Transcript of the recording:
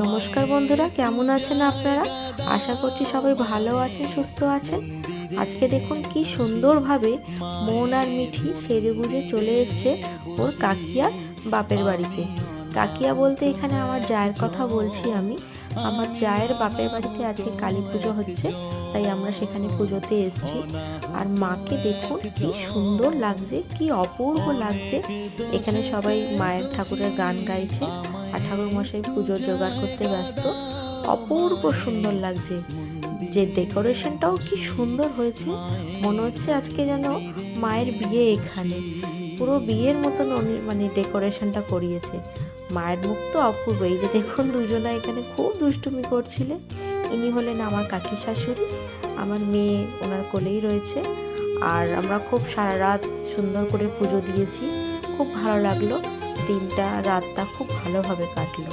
নমস্কার বন্ধুরা, কেমন আছেন আপনারা? আশা করছি সবাই ভালো আছেন, সুস্থ আছেন। আজকে দেখুন কি সুন্দরভাবে মন আর মিঠি সেজেগুজে চলে এসছে ওর কাকিয়ার বাপের বাড়িতে। কাকিয়া বলতে এখানে আমার জায়ের কথা বলছি আমি। আমার জায়ের বাপের বাড়িতে আজকে কালী পুজো হচ্ছে, তাই আমরা সেখানে পুজোতে এসেছি। আর মাকে দেখুন কি সুন্দর লাগছে, কি অপূর্ব লাগছে। এখানে সবাই মায়ের ঠাকুরের গান গাইছে আর ঠাকুর মশাই পুজোর জোগাড় করতে ব্যস্ত। অপূর্ব সুন্দর লাগছে, যে ডেকোরেশনটাও কি সুন্দর হয়েছে। মনে হচ্ছে আজকে যেন মায়ের বিয়ে এখানে, পুরো বিয়ের মতন মানে ডেকোরেশনটা করিয়েছে। মায়ের মুখ তো অপূর্ব। এই যে দেখুন দুজনা এখানে খুব দুষ্টুমি করছিলে। ইনি হলেন আমার কাকি শাশুড়ি, আমার মেয়ে ওনার কোলেই রয়েছে। আর আমরা খুব সারা রাত সুন্দর করে পুজো দিয়েছি, খুব ভালো লাগলো। দিনটা রাতটা খুব ভালোভাবে কাটলো।